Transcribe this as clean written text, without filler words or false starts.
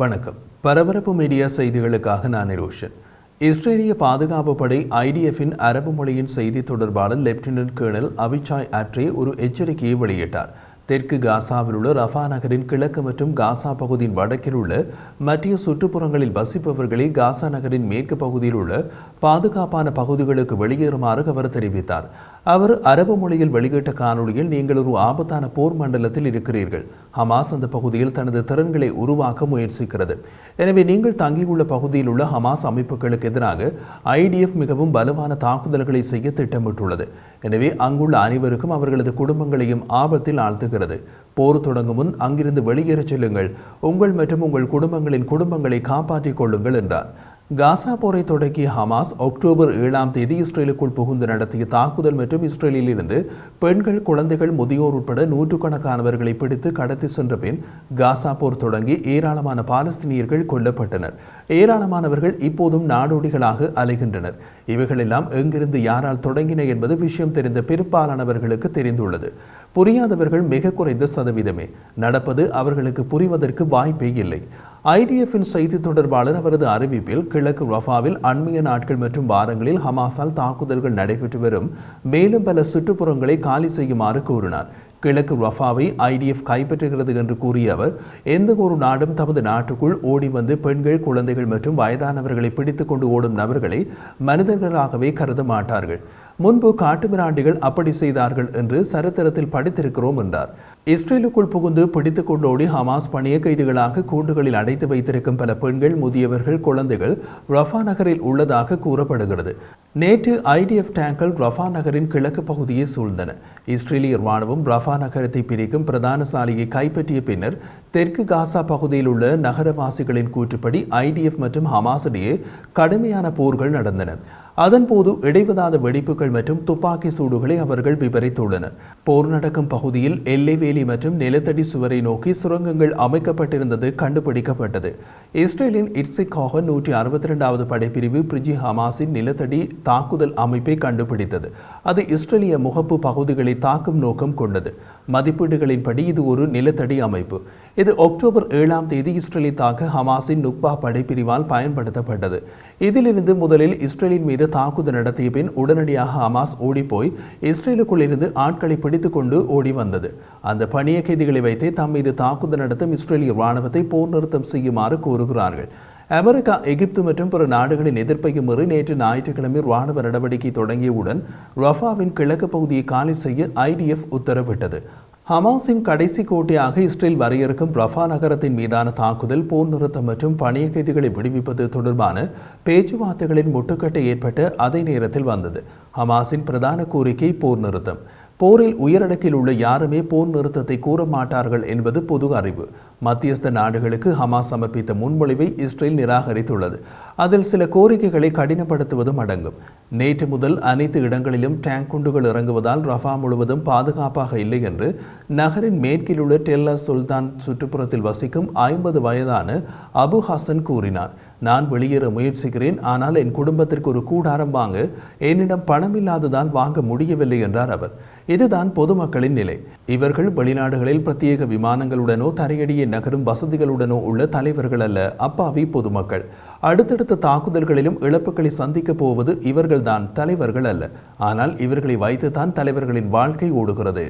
வணக்கம். பரபரப்பு மீடியா செய்திகளுக்காக நான் ரோஷன். இஸ்ரேலிய பாதுகாப்பு படை IDF-இன் அரபு மொழியின் செய்தி தொடர்பாளர் லெப்டினன்ட் கர்னல் அவிச்சாய் அட்ரே ஒரு எச்சரிக்கையை வெளியிட்டார். தெற்கு காசாவில் உள்ள ரஃபா நகரின் கிழக்கு மற்றும் காசா பகுதியின் வடக்கில் உள்ள மற்ற சுற்றுப்புறங்களில் வசிப்பவர்களை காசா நகரின் மேற்கு பகுதியில் உள்ள பாதுகாப்பான பகுதிகளுக்கு வெளியேறுமாறு அவர் தெரிவித்தார். அவர் அரபு மொழியில் வெளியிட்ட காணொலியில், நீங்கள் ஒரு ஆபத்தான போர் மண்டலத்தில் இருக்கிறீர்கள். ஹமாஸ் அந்த பகுதியில் தனது திறன்களை உருவாக்க முயற்சிக்கிறது. எனவே நீங்கள் தங்கியுள்ள பகுதியில் உள்ள ஹமாஸ் அமைப்புகளுக்கு எதிராக IDF மிகவும் பலமான தாக்குதல்களை செய்ய திட்டமிட்டுள்ளது. எனவே அங்குள்ள அனைவருக்கும் அவர்களது குடும்பங்களையும் ஆபத்தில் ஆழ்த்துகிறது. போர் தொடங்கும் முன் அங்கிருந்து வெளியேறச் செல்லுங்கள். உங்கள் மற்றும் உங்கள் குடும்பங்களின் குடும்பங்களை காப்பாற்றிக் கொள்ளுங்கள் என்றார். காசா போரை தொடங்கிய ஹமாஸ் அக்டோபர் 7 இஸ்ரேலுக்குள் புகுந்து நடத்திய தாக்குதல் மற்றும் இஸ்ரேலில் இருந்து பெண்கள், குழந்தைகள், முதியோர் உட்பட நூற்றுக்கணக்கானவர்களை பிடித்து கடத்தி சென்ற பின் காசா போர் தொடங்கி ஏராளமான பாலஸ்தீனியர்கள் கொல்லப்பட்டனர். ஏராளமானவர்கள் இப்போதும் நாடோடிகளாக அலைகின்றனர். இவைகளெல்லாம் எங்கிருந்து யாரால் தொடங்கின என்பது விஷயம் தெரிந்த பெரும்பாலானவர்களுக்கு தெரிந்துள்ளது. புரியாதவர்கள் மிக குறைந்த சதவீதமே. நடப்பது அவர்களுக்கு புரிவதற்கு வாய்ப்பே இல்லை. IDF-இன் செய்தி தொடர்பாளர் அவரது அறிவிப்பில், கிழக்கு ரஃபாவில் அண்மைய நாட்கள் மற்றும் வாரங்களில் ஹமாஸால் தாக்குதல்கள் நடைபெற்று வரும் மேலும் பல சுற்றுப்புறங்களை காலி செய்யுமாறு கூறினார். கிழக்கு ரஃபாவை IDF கைப்பற்றுகிறது என்று கூறிய அவர், எந்த ஒரு நாடும் தமது நாட்டுக்குள் ஓடி வந்து பெண்கள், குழந்தைகள் மற்றும் வயதானவர்களை பிடித்துக் கொண்டு ஓடும் நபர்களை மனிதர்களாகவே கருத மாட்டார்கள். முன்பு காட்டுமிராண்டிகள் அப்படி செய்தார்கள் என்று சரித்திரத்தில் படித்திருக்கிறோம் என்றார். இஸ்ரேலுக்குள் புகுந்து பிடித்துக் கொண்டோடி ஹமாஸ் பணிய கைதிகளாக கூண்டுகளில் அடைத்து வைத்திருக்கும் பல பெண்கள், முதியவர்கள், குழந்தைகள் ரஃபா நகரில் உள்ளதாக கூறப்படுகிறது. நேற்று IDF டேங்கல் ரஃபா நகரின் கிழக்கு பகுதியை சூழ்ந்தன. இஸ்ரேலிய ராணுவம் ரஃபா நகரத்தை பிரிக்கும் பிரதான சாலையை கைப்பற்றிய பின்னர் தெற்கு காசா பகுதியில் உள்ள நகரவாசிகளின் கூற்றுப்படி IDF மற்றும் ஹமாஸ் இடையே கடுமையான போர்கள் நடந்தன. அதன்போது இடைவிடாத வெடிப்புகள் மற்றும் துப்பாக்கி சூடுகளை அவர்கள் விவரித்துள்ளனர். போர் நடக்கும் பகுதியில் எல்லை வேலி மற்றும் நிலத்தடி சுவரை நோக்கி சுரங்கங்கள் அமைக்கப்பட்டிருந்தது கண்டுபிடிக்கப்பட்டது. இஸ்ரேலின் இட்சிகாக 162வது படைப்பிரிவு பிரிஜி ஹமாஸின் நிலத்தடி தாக்குதல் அமைப்பை கண்டுபிடித்தது. அது இஸ்ரேலிய முகப்பு பகுதிகளை தாக்கும் நோக்கம் கொண்டது. மதிப்பீடுகளின்படி இது ஒரு நிலத்தடி அமைப்பு. இது அக்டோபர் 7 இஸ்ரேலை தாக்க ஹமாஸின் நுக்பா படைப்பிரிவால் பயன்படுத்தப்பட்டது. இதிலிருந்து முதலில் இஸ்ரேலின் மீது தாக்குதல் நடத்திய பின் உடனடியாக ஹமாஸ் ஓடிப்போய் இஸ்ரேலுக்குள் இருந்து ஆட்களை பிடித்துக் கொண்டு ஓடி வந்தது. அந்த பணிய கைதிகளை வைத்தே தம் மீது தாக்குதல் நடத்தும் இஸ்ரேலிய ராணுவத்தை போர் நிறுத்தம் செய்யுமாறு கூறுகிறார்கள். அமெரிக்கா, எகிப்து மற்றும் பிற நாடுகளின் எதிர்ப்பையும் மீறி நேற்று ஞாயிற்றுக்கிழமை ராணுவ நடவடிக்கை தொடங்கியவுடன் ரஃபாவின் கிழக்கு பகுதியை காலி செய்ய IDF உத்தரவிட்டது. ஹமாஸின் கடைசி கோட்டையாக இஸ்ரேல் வரையறுக்கும் ரஃபா நகரத்தின் மீதான தாக்குதல், போர் நிறுத்தம் மற்றும் பணிய கைதிகளை விடுவிப்பது தொடர்பான பேச்சுவார்த்தைகளின் முட்டுக்கட்டை ஏற்பட்ட அதே நேரத்தில் வந்தது. ஹமாஸின் பிரதான கோரிக்கை போர் நிறுத்தம். போரில் உயரடுக்கில் உள்ள யாருமே போர் நிறுத்தத்தை கூற மாட்டார்கள் என்பது பொது அறிவு. மத்தியஸ்த நாடுகளுக்கு ஹமாஸ் சமர்ப்பித்த முன்மொழிவை இஸ்ரேல் நிராகரித்துள்ளது. அதில் சில கோரிக்கைகளை கடினப்படுத்துவதும் அடங்கும். நேற்று முதல் அனைத்து இடங்களிலும் டேங்க் குண்டுகள் இறங்குவதால் ரஃபா முழுவதும் பாதுகாப்பாக இல்லை என்று நகரின் மேற்கில் உள்ள டெல்லா சுல்தான் சுற்றுப்புறத்தில் வசிக்கும் 50 வயதான அபு ஹசன் கூறினார். நான் வெளியேற முயற்சிக்கிறேன், ஆனால் என் குடும்பத்திற்கு ஒரு கூடாரம் வாங்க என்னிடம் பணம் இல்லாததால் வாங்க முடியவில்லை என்றார் அவர். இதுதான் பொதுமக்களின் நிலை. இவர்கள் வெளிநாடுகளில் பிரத்யேக விமானங்களுடனோ தரையடியை நகரும் வசதிகளுடனோ உள்ள தலைவர்கள் அல்ல, அப்பாவி பொதுமக்கள். அடுத்தடுத்த தாக்குதல்களிலும் இழப்புகளை சந்திக்க போவது இவர்கள்தான், தலைவர்கள் அல்ல. ஆனால் இவர்களை வைத்துத்தான் தலைவர்களின் வாழ்க்கை ஓடுகிறது.